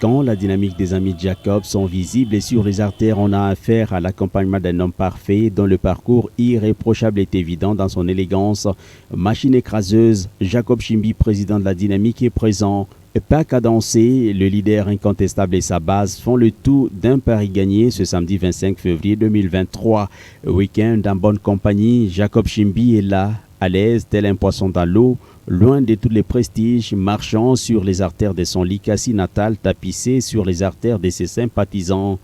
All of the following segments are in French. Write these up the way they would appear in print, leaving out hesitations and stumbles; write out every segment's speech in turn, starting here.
Quand la dynamique des amis de Jacob sont visibles et sur les artères, on a affaire à l'accompagnement d'un homme parfait dont le parcours irréprochable est évident dans son élégance. Machine écraseuse, Jacob Chimbi, président de la dynamique, est présent. Pas qu'à danser, le leader incontestable et sa base font le tout d'un pari gagné ce samedi 25 février 2023. Week-end en bonne compagnie, Jacob Chimbi est là, à l'aise, tel un poisson dans l'eau, loin de tous les prestiges, marchant sur les artères de son Likasi natal, tapissé sur les artères de ses sympathisants.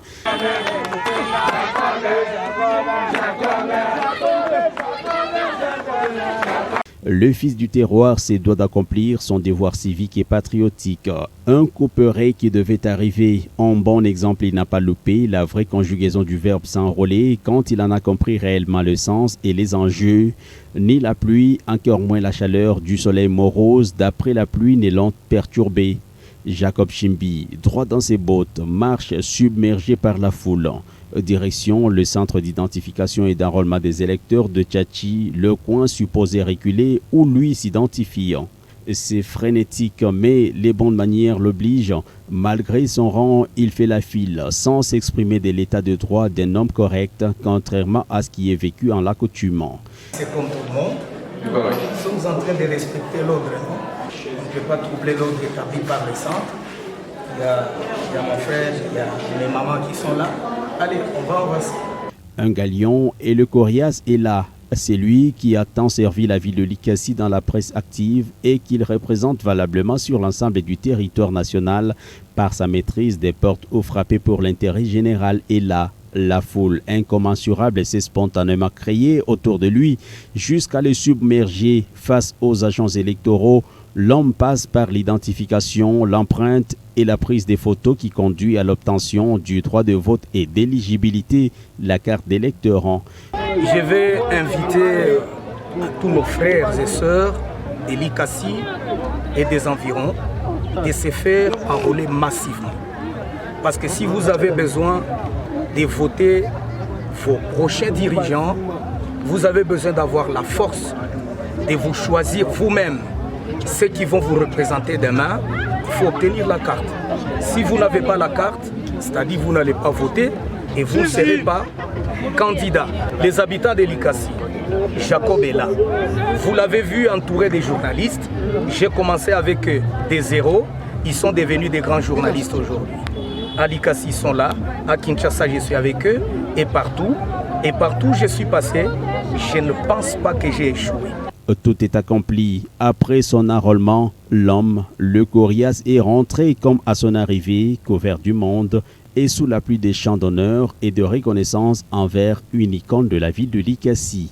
Le fils du terroir se doit d'accomplir son devoir civique et patriotique. Un couperet qui devait arriver en bon exemple, il n'a pas loupé la vraie conjugaison du verbe s'enrôler quand il en a compris réellement le sens et les enjeux. Ni la pluie, encore moins la chaleur du soleil morose d'après la pluie ne l'ont perturbé. Jacob Chimbi, droit dans ses bottes, marche submergé par la foule. Direction le centre d'identification et d'enrôlement des électeurs de Tchatchi, le coin supposé reculer où lui s'identifiant. C'est frénétique, mais les bonnes manières l'obligent. Malgré son rang, il fait la file, sans s'exprimer de l'état de droit d'un homme correct, contrairement à ce qui est vécu en l'accoutumant. C'est comme tout le monde. Nous sommes en train de respecter l'ordre. On ne peut pas troubler l'ordre établi par le centre. Il y a mon frère, il y a mes mamans qui sont là. Allez, on va. Un galion et le Corias est là. C'est lui qui a tant servi la ville de Likasi dans la presse active et qu'il représente valablement sur l'ensemble du territoire national par sa maîtrise des portes ou frappées pour l'intérêt général est là. La foule incommensurable s'est spontanément créée autour de lui jusqu'à le submerger face aux agents électoraux. L'homme passe par l'identification, l'empreinte et la prise des photos qui conduit à l'obtention du droit de vote et d'éligibilité, la carte d'électeur. Je vais inviter tous nos frères et sœurs de Likasi et des environs de se faire enrôler massivement. Parce que si vous avez besoin de voter vos prochains dirigeants, vous avez besoin d'avoir la force de vous choisir vous-même ceux qui vont vous représenter demain. Il faut obtenir la carte. Si vous n'avez pas la carte, c'est-à-dire vous n'allez pas voter et vous ne serez pas candidat. Les habitants de Likasi, Jacob est là. Vous l'avez vu entouré des journalistes. J'ai commencé avec eux des zéros. Ils sont devenus des grands journalistes aujourd'hui. À Likasi, ils sont là. À Kinshasa, je suis avec eux. Et partout je suis passé, je ne pense pas que j'ai échoué. Tout est accompli. Après son enrôlement, l'homme, le Corias, est rentré comme à son arrivée, couvert du monde et sous la pluie des chants d'honneur et de reconnaissance envers une icône de la ville de Likasi.